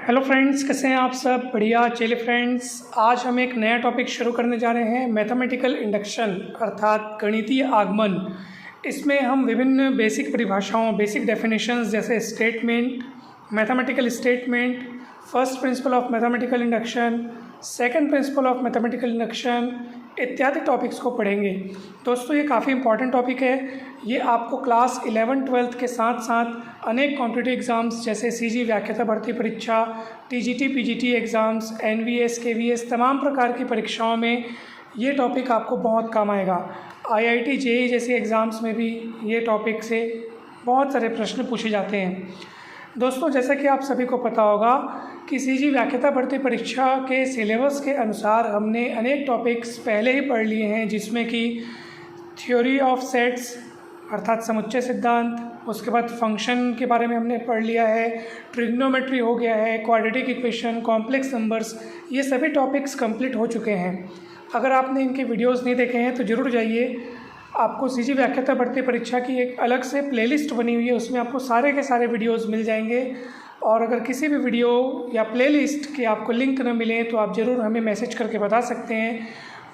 Hello friends, कैसे हैं आप सब? बढ़िया। चलिए फ्रेंड्स, आज हम एक नया टॉपिक शुरू करने जा रहे हैं, मैथमेटिकल इंडक्शन अर्थात गणितीय आगमन। इसमें हम विभिन्न बेसिक परिभाषाओं, बेसिक डेफिनेशंस जैसे statement, mathematical statement, first principle of mathematical induction, second principle of mathematical induction इत्यादि टॉपिक्स को पढ़ेंगे। दोस्तों, ये काफ़ी इंपॉर्टेंट टॉपिक है। ये आपको क्लास 11-12 के साथ साथ अनेक कॉम्पिटिटिव एग्ज़ाम्स जैसे सीजी व्याख्याता भर्ती परीक्षा, TGT PGT exams, NVS KVS तमाम प्रकार की परीक्षाओं में ये टॉपिक आपको बहुत काम आएगा। आईआईटी जेईई जैसे एग्ज़ाम्स में भी ये टॉपिक से बहुत सारे प्रश्न पूछे जाते हैं। दोस्तों, जैसा कि आप सभी को पता होगा कि सीजी व्याख्याता भर्ती परीक्षा के सिलेबस के अनुसार हमने अनेक टॉपिक्स पहले ही पढ़ लिए हैं, जिसमें कि थ्योरी ऑफ सेट्स अर्थात समुच्चय सिद्धांत, उसके बाद फंक्शन के बारे में हमने पढ़ लिया है, ट्रिग्नोमेट्री हो गया है, क्वाड्रेटिक इक्वेशन, कॉम्प्लेक्स नंबर्स, ये सभी टॉपिक्स कंप्लीट हो चुके हैं। अगर आपने इनके वीडियोस नहीं देखे हैं तो ज़रूर जाइए। आपको सीजी व्याख्याता भर्ती परीक्षा की एक अलग से प्लेलिस्ट बनी हुई है, उसमें आपको सारे के सारे वीडियोस मिल जाएंगे। और अगर किसी भी वीडियो या प्लेलिस्ट के आपको लिंक न मिले तो आप ज़रूर हमें मैसेज करके बता सकते हैं।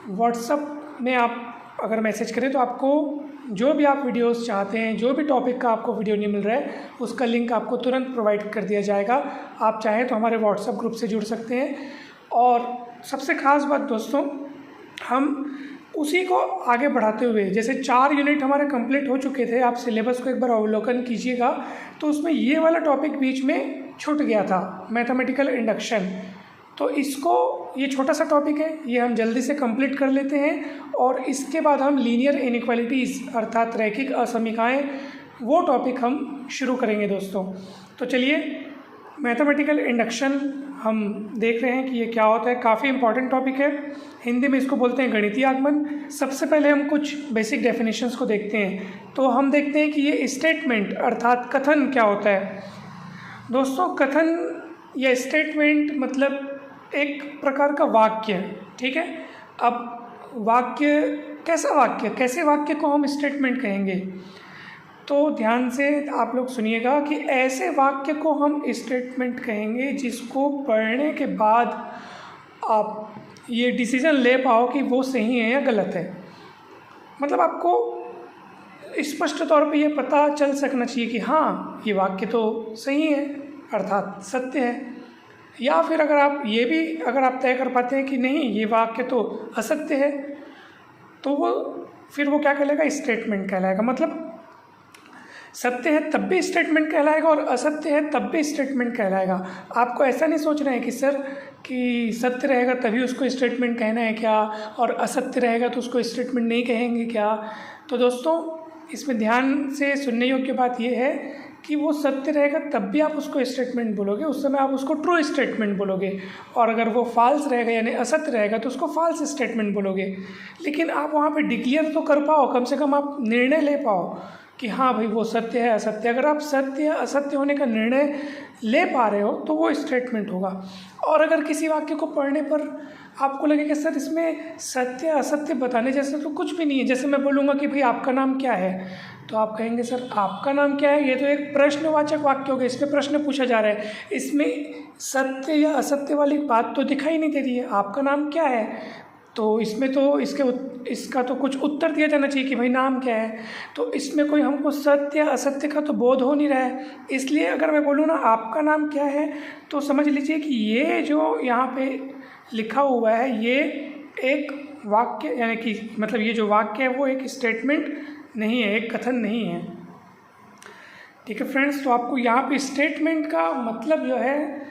व्हाट्सएप में आप अगर मैसेज करें तो आपको जो भी आप वीडियोस चाहते हैं, जो भी टॉपिक का आपको वीडियो नहीं मिल रहा है, उसका लिंक आपको तुरंत प्रोवाइड कर दिया जाएगा। आप चाहें तो हमारे व्हाट्सएप ग्रुप से जुड़ सकते हैं। और सबसे ख़ास बात दोस्तों, हम उसी को आगे बढ़ाते हुए, जैसे 4 यूनिट हमारे कंप्लीट हो चुके थे, आप सिलेबस को एक बार अवलोकन कीजिएगा तो उसमें ये वाला टॉपिक बीच में छूट गया था, मैथमेटिकल इंडक्शन। तो इसको, ये छोटा सा टॉपिक है, ये हम जल्दी से कंप्लीट कर लेते हैं और इसके बाद हम लीनियर इनइक्वालिटीज़ अर्थात रैखिक असमीकाएँ, वो टॉपिक हम शुरू करेंगे दोस्तों। तो चलिए, मैथमेटिकल इंडक्शन हम देख रहे हैं कि ये क्या होता है। काफ़ी इंपॉर्टेंट टॉपिक है, हिंदी में इसको बोलते हैं गणितीय आगमन। सबसे पहले हम कुछ बेसिक डेफिनेशंस को देखते हैं। तो हम देखते हैं कि ये स्टेटमेंट अर्थात कथन क्या होता है। दोस्तों, कथन या स्टेटमेंट मतलब एक प्रकार का वाक्य, ठीक है। अब वाक्य, कैसे वाक्य को हम स्टेटमेंट कहेंगे? तो ध्यान से आप लोग सुनिएगा कि ऐसे वाक्य को हम स्टेटमेंट कहेंगे जिसको पढ़ने के बाद आप ये डिसीज़न ले पाओ कि वो सही है या गलत है। मतलब आपको स्पष्ट तौर पे ये पता चल सकना चाहिए कि हाँ, ये वाक्य तो सही है अर्थात सत्य है। या फिर अगर आप ये भी अगर आप तय कर पाते हैं कि नहीं, ये वाक्य तो असत्य है, तो वो क्या कहलाएगा? स्टेटमेंट कहलाएगा। मतलब सत्य है तब भी स्टेटमेंट कहलाएगा और असत्य है तब भी स्टेटमेंट कहलाएगा। आपको ऐसा नहीं सोचना है कि सर कि सत्य रहेगा तभी उसको स्टेटमेंट कहना है क्या, और असत्य रहेगा तो उसको स्टेटमेंट नहीं कहेंगे क्या। तो दोस्तों, इसमें ध्यान से सुनने योग्य बात यह है कि वो सत्य रहेगा तब भी आप उसको स्टेटमेंट बोलोगे, उस समय आप उसको ट्रू स्टेटमेंट बोलोगे। और अगर वो फॉल्स रहेगा यानी असत्य रहेगा तो उसको फॉल्स स्टेटमेंट बोलोगे। लेकिन आप वहाँ पे डिक्लेयर तो कर पाओ, कम से कम आप निर्णय ले पाओ कि हाँ भाई, वो सत्य है असत्य। अगर आप सत्य या असत्य होने का निर्णय ले पा रहे हो तो वो स्टेटमेंट होगा। और अगर किसी वाक्य को पढ़ने पर आपको लगे कि सर इसमें सत्य असत्य बताने जैसा तो कुछ भी नहीं है, जैसे मैं बोलूँगा कि भाई आपका नाम क्या है, तो आप कहेंगे सर आपका नाम क्या है, ये तो एक प्रश्नवाचक वाक्य हो गया, इसमें प्रश्न पूछा जा रहा है, इसमें सत्य या असत्य वाली बात तो दिखाई नहीं दे रही है। आपका नाम क्या है, तो इसमें तो इसका तो कुछ उत्तर दिया जाना चाहिए कि भाई नाम क्या है। तो इसमें कोई हमको सत्य असत्य का तो बोध हो नहीं रहा है। इसलिए अगर मैं बोलूँ ना आपका नाम क्या है, तो समझ लीजिए कि ये जो यहाँ पे लिखा हुआ है ये एक वाक्य, यानी कि मतलब ये जो वाक्य है वो एक स्टेटमेंट नहीं है, एक कथन नहीं है। ठीक है फ्रेंड्स, तो आपको यहाँ पे स्टेटमेंट का मतलब जो है,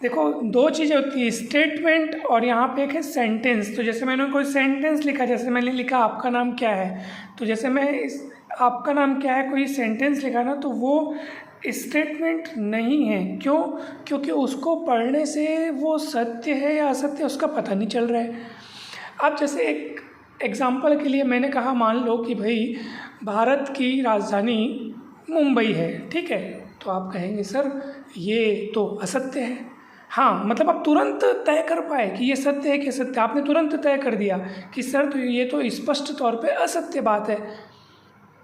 देखो 2 चीज़ें होती है, स्टेटमेंट और यहाँ पे एक है सेंटेंस। तो जैसे मैंने कोई सेंटेंस लिखा, जैसे मैंने लिखा आपका नाम क्या है, तो जैसे मैं आपका नाम क्या है कोई सेंटेंस लिखा ना, तो वो स्टेटमेंट नहीं है। क्यों? क्योंकि उसको पढ़ने से वो सत्य है या असत्य उसका पता नहीं चल रहा है। अब जैसे एक एग्जाम्पल के लिए मैंने कहा, मान लो कि भाई भारत की राजधानी मुंबई है, ठीक है। तो आप कहेंगे सर ये तो असत्य है। हाँ, मतलब आप तुरंत तय कर पाए कि ये सत्य है कि असत्य। आपने तुरंत तय कर दिया कि सर तो ये तो स्पष्ट तौर पे असत्य बात है,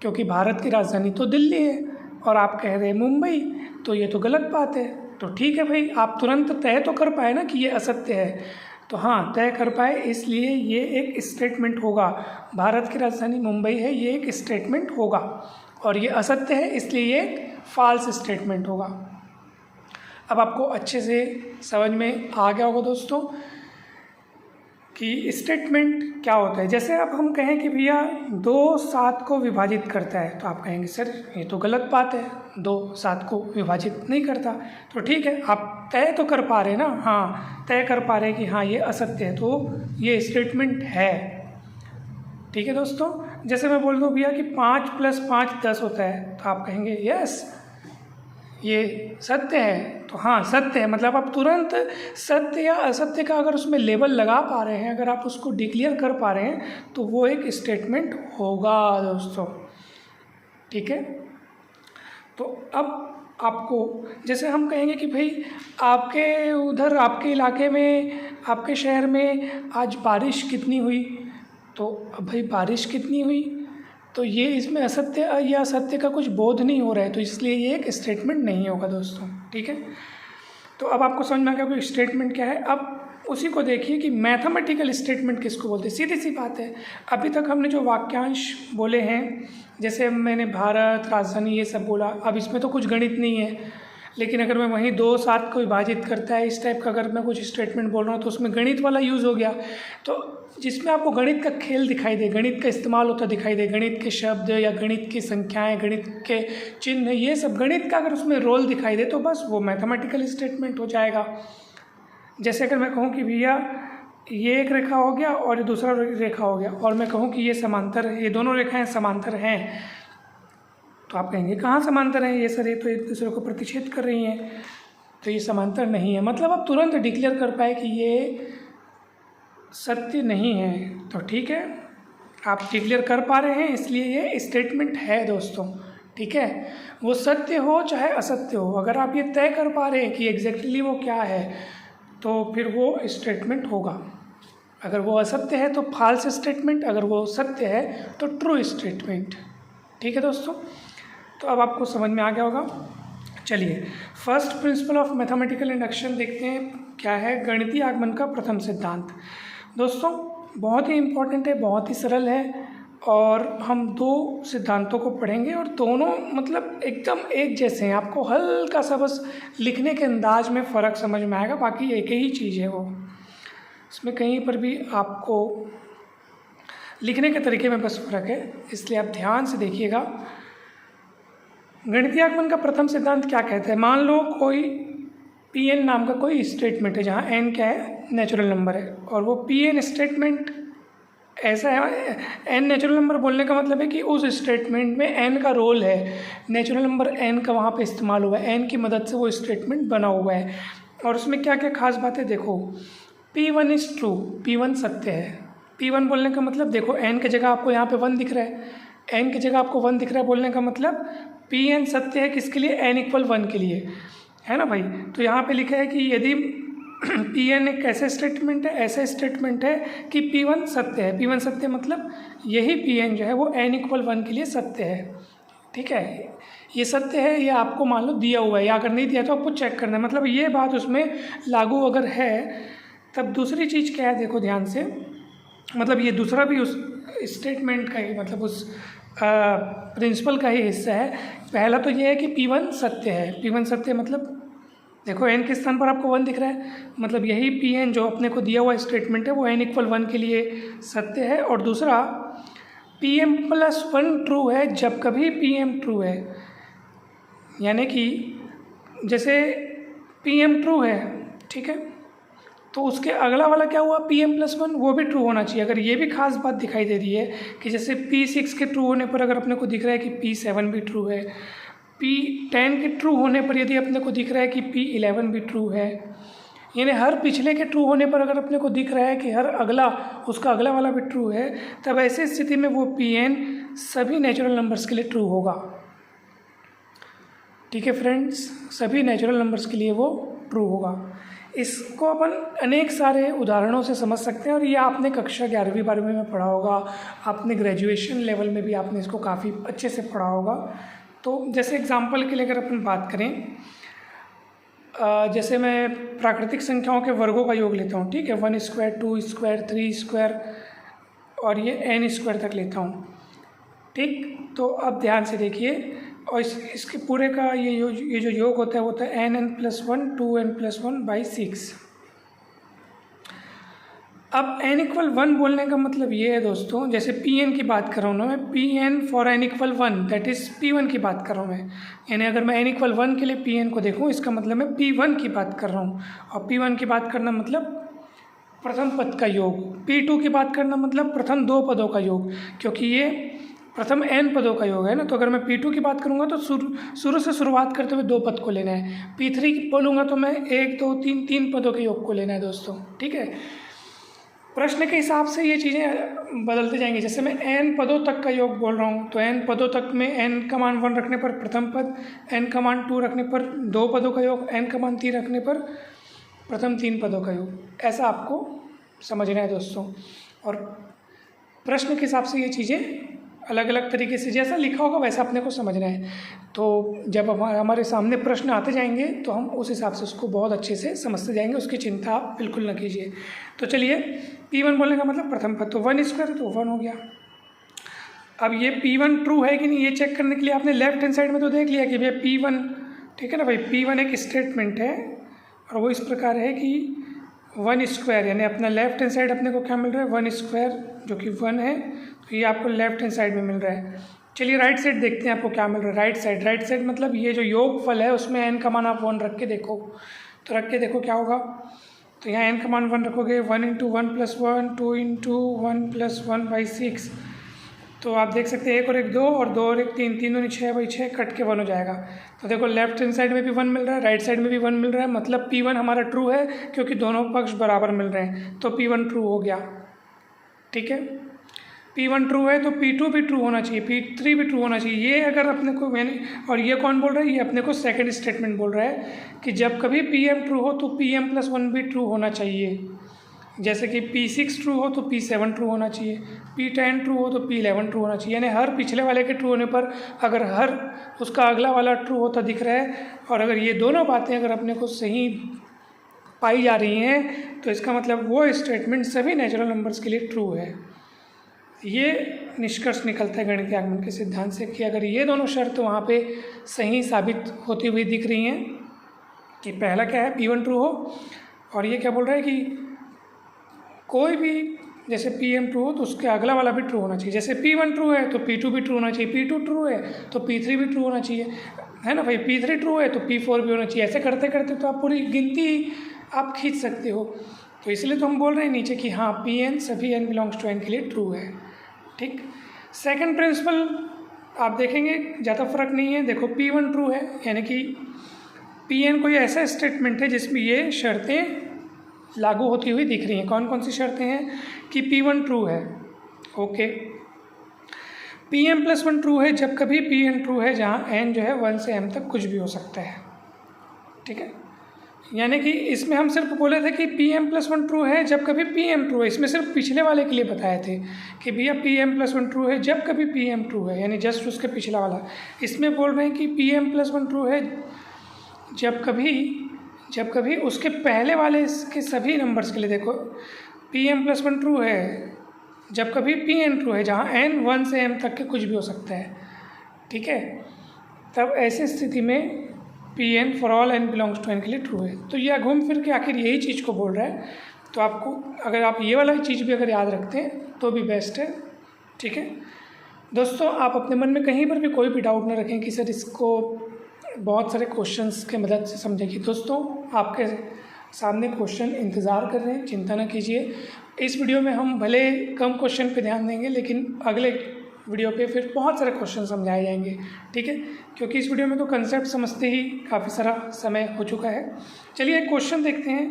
क्योंकि भारत की राजधानी तो दिल्ली है और आप कह रहे हैं मुंबई, तो ये तो गलत बात है। तो ठीक है भाई, आप तुरंत तय तो कर पाए ना कि ये असत्य है, तो हाँ तय कर पाए, इसलिए ये एक स्टेटमेंट होगा। भारत की राजधानी मुंबई है, ये एक स्टेटमेंट होगा, और ये असत्य है इसलिए ये एक फॉल्स स्टेटमेंट होगा। अब आपको अच्छे से समझ में आ गया होगा दोस्तों कि स्टेटमेंट क्या होता है। जैसे अब हम कहें कि भैया 2 7 को विभाजित करता है, तो आप कहेंगे सर ये तो गलत बात है, 2 7 को विभाजित नहीं करता। तो ठीक है, आप तय तो कर पा रहे हैं ना, हाँ तय कर पा रहे हैं कि हाँ ये असत्य है, तो ये स्टेटमेंट है। ठीक है दोस्तों, जैसे मैं बोल दूँ भैया कि 5 + 5 10 होता है, तो आप कहेंगे यस ये सत्य है, तो हाँ सत्य है। मतलब आप तुरंत सत्य या असत्य का अगर उसमें लेबल लगा पा रहे हैं, अगर आप उसको डिक्लेयर कर पा रहे हैं, तो वो एक स्टेटमेंट होगा दोस्तों। ठीक है, तो अब आपको जैसे हम कहेंगे कि भाई आपके उधर, आपके इलाके में, आपके शहर में आज बारिश कितनी हुई, तो अब भाई बारिश कितनी हुई, तो ये इसमें असत्य या सत्य का कुछ बोध नहीं हो रहा है, तो इसलिए ये एक स्टेटमेंट नहीं होगा दोस्तों। ठीक है, तो अब आपको समझ में आ गया कि स्टेटमेंट क्या है। अब उसी को देखिए कि मैथमेटिकल स्टेटमेंट किसको बोलते हैं। सीधी सी बात है, अभी तक हमने जो वाक्यांश बोले हैं, जैसे मैंने भारत, राजधानी, ये सब बोला, अब इसमें तो कुछ गणित नहीं है, लेकिन अगर मैं वहीं 2 7 को विभाजित करता है इस टाइप का अगर मैं कुछ स्टेटमेंट बोल रहा हूँ, तो उसमें गणित वाला यूज़ हो गया। तो जिसमें आपको गणित का खेल दिखाई दे, गणित का इस्तेमाल होता दिखाई दे, गणित के शब्द या गणित की संख्याएं, गणित के चिन्ह, ये सब गणित का अगर उसमें रोल दिखाई दे, तो बस वो मैथमेटिकल स्टेटमेंट हो जाएगा। जैसे अगर मैं कहूँ कि भैया ये एक रेखा हो गया और ये दूसरा रेखा हो गया, और मैं कहूँ कि ये समांतर है, ये दोनों रेखाएं समांतर हैं, तो आप कहेंगे कहाँ समांतर है, ये सर ये तो एक दूसरे को प्रतिच्छेद कर रही हैं, तो ये समांतर नहीं है। मतलब आप तुरंत डिक्लेयर कर पाए कि ये सत्य नहीं है, तो ठीक है, आप डिक्लेयर कर पा रहे हैं, इसलिए ये स्टेटमेंट है दोस्तों। ठीक है, वो सत्य हो चाहे असत्य हो, अगर आप ये तय कर पा रहे हैं कि एग्जैक्टली वो क्या है, तो फिर वो स्टेटमेंट होगा। अगर वो असत्य है तो फॉल्स स्टेटमेंट, अगर वो सत्य है तो ट्रू स्टेटमेंट। ठीक है दोस्तों, तो अब आपको समझ में आ गया होगा। चलिए, first principle of mathematical induction देखते हैं क्या है। गणितीय आगमन का प्रथम सिद्धांत दोस्तों बहुत ही इम्पोर्टेंट है, बहुत ही सरल है, और हम 2 सिद्धांतों को पढ़ेंगे और दोनों मतलब एकदम एक जैसे हैं। आपको हल्का सा बस लिखने के अंदाज में फ़र्क समझ में आएगा, बाकी एक ही चीज़ है वो, इसमें कहीं पर भी आपको लिखने के तरीके में बस फ़र्क है, इसलिए आप ध्यान से देखिएगा। गणितीय आगमन का प्रथम सिद्धांत क्या कहता है। मान लो कोई Pn नाम का कोई स्टेटमेंट है, जहाँ n क्या है, नेचुरल नंबर है, और वो Pn स्टेटमेंट ऐसा है, n नेचुरल नंबर बोलने का मतलब है कि उस स्टेटमेंट में n का रोल है, नेचुरल नंबर n का वहाँ पे इस्तेमाल हुआ है, n की मदद से वो स्टेटमेंट बना हुआ है। और उसमें क्या क्या खास बातें देखो, P1 इज़ ट्रू, P1 सत्य है। P1 बोलने का मतलब देखो n की जगह आपको यहाँ पे 1 दिख रहा है, n की जगह आपको 1 दिख रहा है, बोलने का मतलब Pn सत्य है किसके लिए, n = 1 के लिए, है ना भाई। तो यहाँ पे लिखा है कि यदि Pn एक ऐसे स्टेटमेंट है, ऐसा स्टेटमेंट है कि P1 सत्य है। P1 सत्य मतलब यही Pn जो है वो n = 1 के लिए सत्य है। ठीक है, ये सत्य है, ये आपको मान लो दिया हुआ है, या अगर नहीं दिया तो आपको चेक करना है, मतलब ये बात उसमें लागू अगर है। तब दूसरी चीज़ क्या है, देखो ध्यान से, मतलब ये दूसरा भी उस स्टेटमेंट का ही, मतलब उस प्रिंसिपल का ही हिस्सा है। पहला तो ये है कि P1 सत्य है। P1 सत्य मतलब देखो n के स्थान पर आपको 1 दिख रहा है, मतलब यही Pn जो अपने को दिया हुआ स्टेटमेंट है वो n = 1 के लिए सत्य है। और दूसरा Pm + 1 ट्रू है जब कभी Pm ट्रू है, यानी कि जैसे Pm ट्रू है, ठीक है, तो उसके अगला वाला क्या हुआ, Pm + 1, वो भी ट्रू होना चाहिए। अगर ये भी खास बात दिखाई दे रही है कि जैसे P6 के ट्रू होने पर अगर अपने को दिख रहा है कि P7 भी ट्रू है, P10 के ट्रू होने पर यदि अपने को दिख रहा है कि P11 भी ट्रू है, यानी हर पिछले के ट्रू होने पर अगर अपने को दिख रहा है कि हर अगला, उसका अगला वाला भी ट्रू है, तब ऐसी स्थिति में वो Pn सभी नेचुरल नंबर्स के लिए ट्रू होगा। ठीक है फ्रेंड्स, सभी नेचुरल नंबर्स के लिए वो ट्रू होगा। इसको अपन अनेक सारे उदाहरणों से समझ सकते हैं, और ये आपने कक्षा 11वीं 12वीं में पढ़ा होगा, आपने ग्रेजुएशन लेवल में भी आपने इसको काफ़ी अच्छे से पढ़ा होगा। तो जैसे एग्जांपल के लिए अगर अपन बात करें, जैसे मैं प्राकृतिक संख्याओं के वर्गों का योग लेता हूँ, ठीक है, 1 स्क्वायर 2 स्क्वायर 3 स्क्वायर और ये n स्क्वायर तक लेता हूँ, ठीक। तो अब ध्यान से देखिए, और इसके पूरे का ये जो योग होता है वो होता है n+1 2n+1/6। अब n=1 बोलने का मतलब ये है दोस्तों, जैसे Pn की बात कर रहा हूँ ना मैं, Pn for n=1, that is P1 की बात कर रहा हूँ मैं। यानी अगर मैं n=1 के लिए Pn को देखूँ, इसका मतलब मैं P1 की बात कर रहा हूँ। और P1 की बात करना मतलब प्रथम पद का योग, P2 की बात करना मतलब प्रथम 2 पदों का योग, क्योंकि ये प्रथम n पदों का योग है ना। तो अगर मैं P2 की बात करूँगा तो शुरू से शुरुआत करते हुए 2 पद को लेना है। P3 बोलूँगा तो मैं 1 2 3 पदों के योग को लेना है दोस्तों, ठीक है। प्रश्न के हिसाब से ये चीज़ें बदलते जाएंगी। जैसे मैं n पदों तक का योग बोल रहा हूँ, तो n पदों तक में n का मान 1 रखने पर प्रथम पद, n का मान 2 रखने पर 2 पदों का योग, n का मान 3 रखने पर प्रथम 3 पदों का योग। ऐसा आपको समझना है दोस्तों। और प्रश्न के हिसाब से ये चीज़ें अलग अलग तरीके से जैसा लिखा होगा वैसा अपने को समझना है। तो जब हमारे सामने प्रश्न आते जाएंगे तो हम उस हिसाब से उसको बहुत अच्छे से समझते जाएंगे, उसकी चिंता आप बिल्कुल न कीजिए। तो चलिए, P1 बोलने का मतलब प्रथम पद, तो 1 स्क्वायर तो 1 हो गया। अब ये P1 ट्रू है कि नहीं ये चेक करने के लिए आपने लेफ्ट हैंड साइड में तो देख लिया कि भैया P1, ठीक है ना भाई, P1 एक स्टेटमेंट है और वो इस प्रकार है कि 1 स्क्वायर, यानी अपना लेफ्ट हैंड साइड अपने को क्या मिल रहा है, 1 स्क्वायर जो कि 1 है, तो ये आपको लेफ्ट हैंड साइड में मिल रहा है। चलिए राइट साइड देखते हैं आपको क्या मिल रहा है। राइट साइड मतलब ये जो योगफल है उसमें n का मान आप 1 रख के देखो, तो रख के देखो क्या होगा। तो यहाँ n का मान 1 रखोगे, 1 × 1 + 1 2 × 1 + 1/6, तो आप देख सकते हैं 1 और 1 2 और 2 और 1 3, 3 दूनी 6/6 कट के 1 हो जाएगा। तो देखो लेफ्ट हैंड साइड में भी 1 मिल रहा है, राइट साइड में भी 1 मिल रहा है, मतलब P1 हमारा ट्रू है क्योंकि दोनों पक्ष बराबर मिल रहे हैं, तो P1 ट्रू हो गया, ठीक है। P1 ट्रू है तो P2 भी ट्रू होना चाहिए, P3 भी ट्रू होना चाहिए। ये अगर अपने को और ये कौन बोल रहा है, ये अपने को सेकंड स्टेटमेंट बोल रहा है कि जब कभी Pm ट्रू हो तो Pm+1 भी ट्रू होना चाहिए। जैसे कि P6 ट्रू हो तो P7 ट्रू होना चाहिए, P10 ट्रू हो तो P11 ट्रू होना चाहिए। यानी हर पिछले वाले के ट्रू होने पर अगर हर उसका अगला वाला ट्रू होता दिख रहा है, और अगर ये दोनों बातें अगर अपने को सही पाई जा रही हैं, तो इसका मतलब वो स्टेटमेंट सभी नेचुरल नंबर्स के लिए ट्रू है। ये निष्कर्ष निकलता है गणितीय आगमन के सिद्धांत से कि अगर ये दोनों शर्त वहाँ पे सही साबित होती हुई दिख रही हैं कि पहला क्या है, P1 ट्रू हो, और ये क्या बोल रहा है कि कोई भी जैसे Pm ट्रू हो तो उसके अगला वाला भी ट्रू होना चाहिए। जैसे P1 ट्रू है तो P2 भी ट्रू होना चाहिए, P2 ट्रू है तो P3 भी ट्रू होना चाहिए, है ना भाई, P3 ट्रू है तो P4 भी होना चाहिए। ऐसे करते करते तो आप पूरी गिनती आप खींच सकते हो। तो इसलिए तो हम बोल रहे हैं नीचे कि हाँ Pn सभी n बिलोंग्स टू n के लिए ट्रू है, ठीक। सेकंड प्रिंसिपल आप देखेंगे ज़्यादा फर्क नहीं है। देखो P1 ट्रू है, यानी कि Pn कोई ऐसा स्टेटमेंट है जिसमें ये शर्तें लागू होती हुई दिख रही हैं। कौन कौन सी शर्तें हैं कि P1 ट्रू है, ओके, Pm+1 ट्रू है जब कभी Pn ट्रू है जहाँ n जो है 1 से m तक कुछ भी हो सकता है, ठीक है। यानी कि इसमें हम सिर्फ बोले थे कि Pm+1 ट्रू है जब कभी Pm ट्रू है, इसमें सिर्फ पिछले वाले के लिए बताए थे कि भैया Pm+1 ट्रू है जब कभी Pm ट्रू है, यानी जस्ट उसके पिछला वाला। इसमें बोल रहे हैं कि Pm+1 ट्रू है जब कभी उसके पहले वाले के सभी नंबर्स के लिए। देखो Pm+1 ट्रू है जब कभी Pn ट्रू है जहाँ n 1 से m तक के कुछ भी हो सकता है, ठीक है। तब ऐसी स्थिति में Pn for all n belongs to n के लिए ट्रू है। तो यह घूम फिर के आखिर यही चीज़ को बोल रहा है। तो आपको अगर आप ये वाला चीज़ भी अगर याद रखते हैं तो भी बेस्ट है, ठीक है दोस्तों। आप अपने मन में कहीं पर भी कोई भी डाउट न रखें कि सर इसको बहुत सारे क्वेश्चंस के मदद से समझेगी। दोस्तों आपके सामने क्वेश्चन इंतज़ार कर रहे हैं, चिंता न कीजिए। इस वीडियो में हम भले कम क्वेश्चन पे ध्यान देंगे, लेकिन अगले वीडियो पे फिर बहुत सारे क्वेश्चन समझाए जाएंगे, ठीक है, क्योंकि इस वीडियो में तो कंसेप्ट समझते ही काफ़ी सारा समय हो चुका है। चलिए एक क्वेश्चन देखते हैं,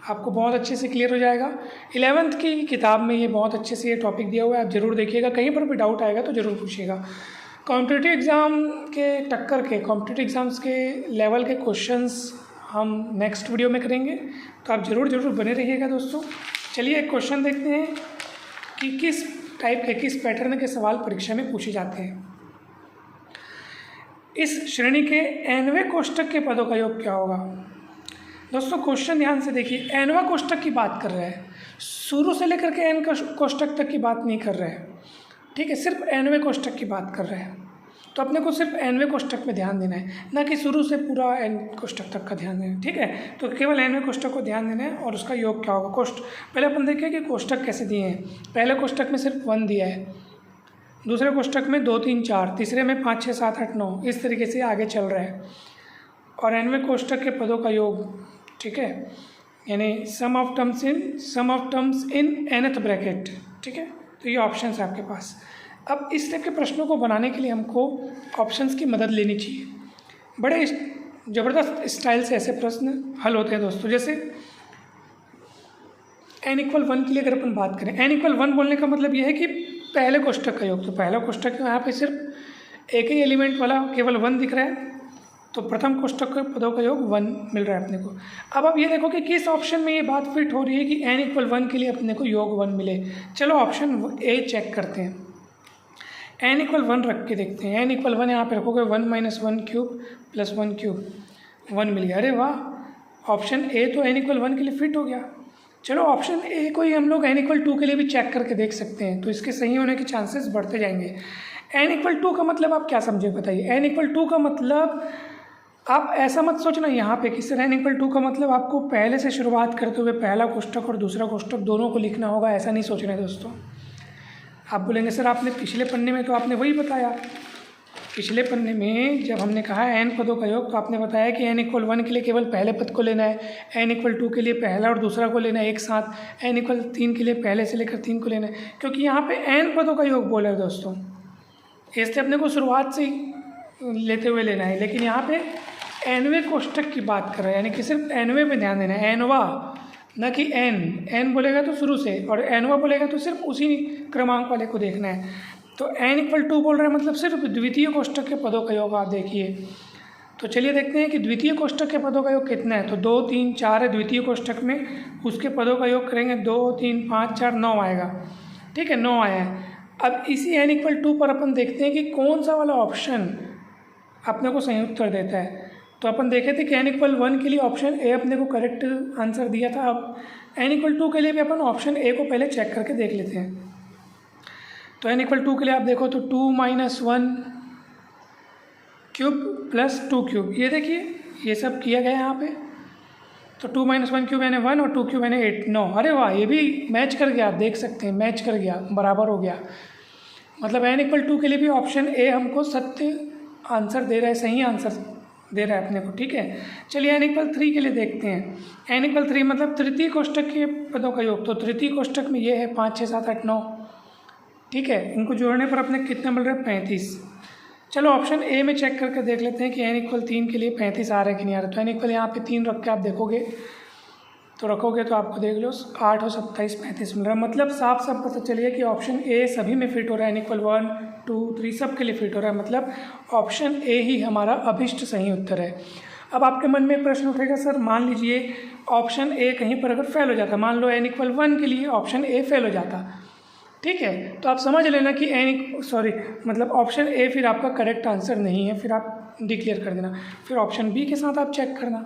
आपको बहुत अच्छे से क्लियर हो जाएगा। 11th की किताब में ये बहुत अच्छे से ये टॉपिक दिया हुआ है, आप ज़रूर देखिएगा। कहीं पर भी डाउट आएगा तो ज़रूर पूछिएगा। कॉम्पिटिटिव एग्ज़ाम के टक्कर के कॉम्पिटिटिव एग्ज़ाम्स के लेवल के क्वेश्चंस हम नेक्स्ट वीडियो में करेंगे, तो आप ज़रूर बने रहिएगा दोस्तों। चलिए एक क्वेश्चन देखते हैं कि किस टाइप के किस पैटर्न के सवाल परीक्षा में पूछे जाते हैं। इस श्रेणी के nवें कोष्ठक के पदों का योग क्या होगा। दोस्तों क्वेश्चन ध्यान से देखिए, एनवा कोष्ठक की बात कर रहा है, शुरू से लेकर के एन कोष्ठक तक की बात नहीं कर रहा है, ठीक है, सिर्फ एनवे कोष्ठक की बात कर रहे हैं। तो अपने को सिर्फ एनवे कोष्ठक में ध्यान देना है, ना कि शुरू से पूरा एन कोष्ठक तक का ध्यान देना है, ठीक है। तो केवल एनवे कोष्ठक को ध्यान देना है और उसका योग क्या होगा। पहले अपन देखें कि कोष्ठक कैसे दिए हैं। पहले कोष्ठक में सिर्फ 1 दिया है, दूसरे कोष्ठक में 2 3 4, तीसरे में 5 6 7 8 9, इस तरीके से आगे चल रहा है। और एनवे कोष्ठक के पदों का योग, ठीक है, यानी sum of terms in nth bracket, ठीक है। तो ये ऑप्शंस है आपके पास। अब इस टाइप के प्रश्नों को बनाने के लिए हमको ऑप्शंस की मदद लेनी चाहिए। बड़े ज़बरदस्त स्टाइल से ऐसे प्रश्न हल होते हैं दोस्तों। जैसे n=1 के लिए अगर अपन बात करें, n=1 बोलने का मतलब ये है कि पहले कोष्ठक का योग। तो पहला कोष्ठक यहाँ पे सिर्फ एक ही एलिमेंट वाला केवल 1 दिख रहा है, तो प्रथम कोष्ठक के पदों का योग 1 मिल रहा है अपने को। अब आप ये देखो कि किस ऑप्शन में ये बात फिट हो रही है कि n=1 के लिए अपने को योग 1 मिले। चलो ऑप्शन ए चेक करते हैं, n=1 रख के देखते हैं। n=1 यहाँ पे रखोगे 1 - 1³ + 1³ 1 मिल गया। अरे वाह, ऑप्शन ए तो n=1 के लिए फिट हो गया। चलो ऑप्शन ए को ही हम लोग n=2 के लिए भी चेक करके देख सकते हैं, तो इसके सही होने के चांसेस बढ़ते जाएंगे। n=2 का मतलब आप क्या समझे बताइए। n=2 का मतलब आप ऐसा मत सोचना यहाँ पे कि सर n=2 का मतलब आपको पहले से शुरुआत करते हुए पहला कोष्ठक और दूसरा कोष्ठक दोनों को लिखना होगा, ऐसा नहीं सोचना है दोस्तों। आप बोलेंगे सर आपने पिछले पन्ने में तो आपने वही बताया, पिछले पन्ने में जब हमने कहा n पदों का योग तो आपने बताया कि n=1 के लिए केवल पहले पद को लेना है, n=2 के लिए पहला और दूसरा को लेना है एक साथ, n=3 के लिए पहले से लेकर 3 को लेना है, क्योंकि यहाँ पे n पदों का योग बोला है दोस्तों, इसलिए अपने को शुरुआत से ही लेते हुए लेना है। लेकिन यहाँ पे nवें कोष्ठक की बात कर रहे हैं, यानी कि सिर्फ nवें में ध्यान देना है, nवा, न कि n बोलेगा तो शुरू से और nवा बोलेगा तो सिर्फ उसी क्रमांक वाले को देखना है। तो n=2 बोल रहे हैं मतलब सिर्फ द्वितीय कोष्ठक के पदों का योग आप देखिए। तो चलिए देखते हैं कि द्वितीय कोष्ठक के पदों का योग कितना है। तो 2 3 4 है द्वितीय कोष्ठक में, उसके पदों का योग करेंगे 2 3 5 4 9 आएगा, ठीक है, 9 आया है। अब इसी n=2 पर अपन देखते हैं कि कौन सा वाला ऑप्शन अपने को सही उत्तर देता है। तो अपन देखे थे कि n=1 के लिए ऑप्शन ए अपने को करेक्ट आंसर दिया था। अब n=2 के लिए भी अपन ऑप्शन ए को पहले चेक करके देख लेते हैं। तो n=2 के लिए आप देखो तो 2 - 1³ + 2³, ये देखिए ये सब किया गया है यहाँ पे। तो 2 - 1³ यानी 1 और 2³ यानी 8 9। अरे वाह, ये भी मैच कर गया, आप देख सकते हैं मैच कर गया, बराबर हो गया। मतलब n=2 के लिए भी ऑप्शन ए हमको सत्य आंसर दे रहा है, सही आंसर दे रहा है अपने को, ठीक है। चलिए n=3 के लिए देखते हैं। n=3 मतलब तृतीय कोष्ठक के पदों का योग। तो तृतीय कोष्ठक में ये है 5 6 7 8 9, ठीक है, इनको जोड़ने पर अपने कितने मिल रहे हैं 35। चलो ऑप्शन ए में चेक करके देख लेते हैं कि n=3 के लिए 35 आ रहा है कि नहीं आ रहा। तो n= यहाँ पे 3 रख के आप देखोगे तो रखोगे तो आपको देख लो 8 और 27 35 मिल रहा है। मतलब साफ साफ पता चलिए कि ऑप्शन ए सभी में फिट हो रहा है, n=1 2 3 सब के लिए फिट हो रहा है। मतलब ऑप्शन ए ही हमारा अभिष्ट सही उत्तर है। अब आपके मन में प्रश्न उठेगा सर मान लीजिए ऑप्शन ए कहीं पर अगर फेल हो जाता, मान लो n=1 के लिए ऑप्शन ए फेल हो जाता, ठीक है, तो आप समझ लेना कि मतलब ऑप्शन ए फिर आपका करेक्ट आंसर नहीं है, फिर आप डिक्लेयर कर देना, फिर ऑप्शन बी के साथ आप चेक करना।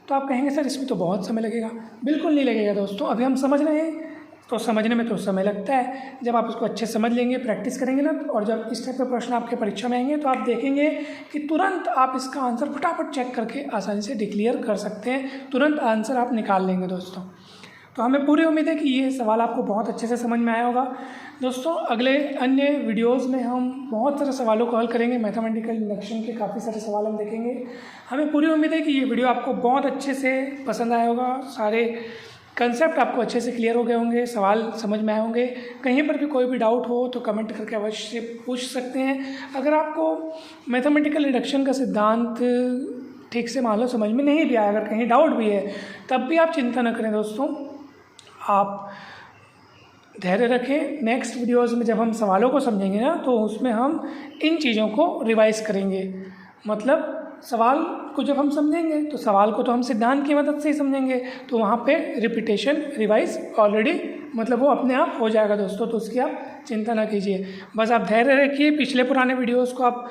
तो आप कहेंगे सर इसमें तो बहुत समय लगेगा। बिल्कुल नहीं लगेगा दोस्तों, अभी हम समझ रहे हैं तो समझने में तो समय लगता है, जब आप उसको अच्छे समझ लेंगे, प्रैक्टिस करेंगे ना, और जब इस टाइप के प्रश्न आपके परीक्षा में आएंगे तो आप देखेंगे कि तुरंत आप इसका आंसर फटाफट चेक करके आसानी से डिक्लेयर कर सकते हैं, तुरंत आंसर आप निकाल लेंगे दोस्तों। तो हमें पूरी उम्मीद है कि ये सवाल आपको बहुत अच्छे से समझ में आया होगा। दोस्तों अगले अन्य वीडियोस में हम बहुत सारे सवालों को हल करेंगे, मैथमेटिकल इंडक्शन के काफ़ी सारे सवाल हम देखेंगे। हमें पूरी उम्मीद है कि ये वीडियो आपको बहुत अच्छे से पसंद आया होगा, सारे कंसेप्ट आपको अच्छे से क्लियर हो गए होंगे, सवाल समझ में आए होंगे। कहीं पर भी कोई भी डाउट हो तो कमेंट करके अवश्य पूछ सकते हैं। अगर आपको मैथमेटिकल इंडक्शन का सिद्धांत ठीक से मान लो समझ में नहीं भी आया, अगर कहीं डाउट भी है, तब भी आप चिंता न करें दोस्तों, आप धैर्य रखें। नेक्स्ट वीडियोज़ में जब हम सवालों को समझेंगे ना तो उसमें हम इन चीज़ों को रिवाइज़ करेंगे। मतलब सवाल को जब हम समझेंगे तो सवाल को तो हम सिद्धांत की मदद से ही समझेंगे, तो वहाँ पे रिपीटेशन रिवाइज ऑलरेडी मतलब वो अपने आप हो जाएगा दोस्तों, तो उसकी आप चिंता ना कीजिए। बस आप धैर्य रखिए, पिछले पुराने वीडियोज़ को आप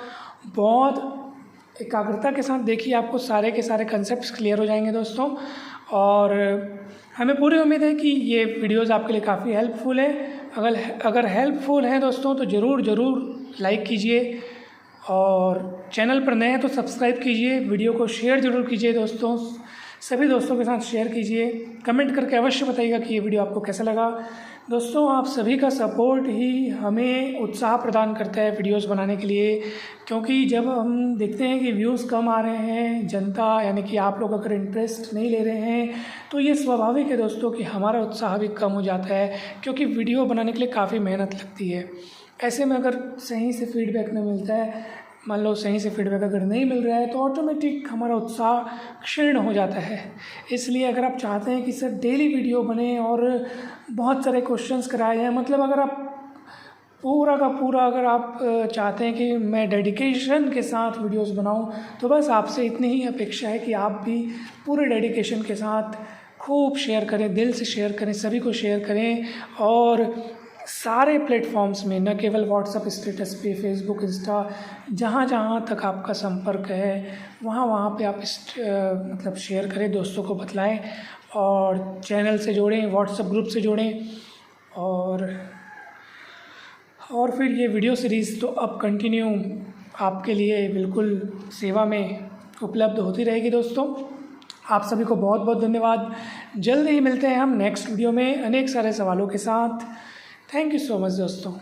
बहुत एकाग्रता के साथ देखिए, आपको सारे के सारे कंसेप्ट्स क्लियर हो जाएंगे दोस्तों। और हमें पूरी उम्मीद है कि ये वीडियोज़ आपके लिए काफ़ी हेल्पफुल है। अगर हेल्पफुल हैं दोस्तों तो ज़रूर लाइक कीजिए, और चैनल पर नए हैं तो सब्सक्राइब कीजिए। वीडियो को शेयर ज़रूर कीजिए दोस्तों, सभी दोस्तों के साथ शेयर कीजिए। कमेंट करके अवश्य बताइएगा कि ये वीडियो आपको कैसा लगा। दोस्तों, आप सभी का सपोर्ट ही हमें उत्साह प्रदान करता है वीडियोस बनाने के लिए, क्योंकि जब हम देखते हैं कि व्यूज़ कम आ रहे हैं, जनता यानी कि आप लोग अगर इंटरेस्ट नहीं ले रहे हैं, तो ये स्वाभाविक है दोस्तों कि हमारा उत्साह भी कम हो जाता है, क्योंकि वीडियो बनाने के लिए काफ़ी मेहनत लगती है। ऐसे में अगर सही से फीडबैक नहीं मिलता है, मान लो सही से फीडबैक अगर नहीं मिल रहा है, तो ऑटोमेटिक हमारा उत्साह क्षीण हो जाता है। इसलिए अगर आप चाहते हैं कि सर डेली वीडियो बने और बहुत सारे क्वेश्चंस कराए जाएँ, मतलब अगर आप पूरा का पूरा अगर आप चाहते हैं कि मैं डेडिकेशन के साथ वीडियोस बनाऊं, तो बस आपसे इतनी ही अपेक्षा है कि आप भी पूरे डेडिकेशन के साथ खूब शेयर करें, दिल से शेयर करें, सभी को शेयर करें, और सारे प्लेटफॉर्म्स में, न केवल व्हाट्सएप स्टेटस पे, फेसबुक, इंस्टा, जहाँ तक आपका संपर्क है वहाँ पे आप मतलब शेयर करें, दोस्तों को बतलाएं, और चैनल से जोड़ें, व्हाट्सएप ग्रुप से जोड़ें। और फिर ये वीडियो सीरीज़ तो अब कंटिन्यू आपके लिए बिल्कुल सेवा में उपलब्ध होती रहेगी दोस्तों। आप सभी को बहुत बहुत धन्यवाद। जल्द ही मिलते हैं हम नेक्स्ट वीडियो में अनेक सारे सवालों के साथ। थैंक यू सो मच दोस्तों।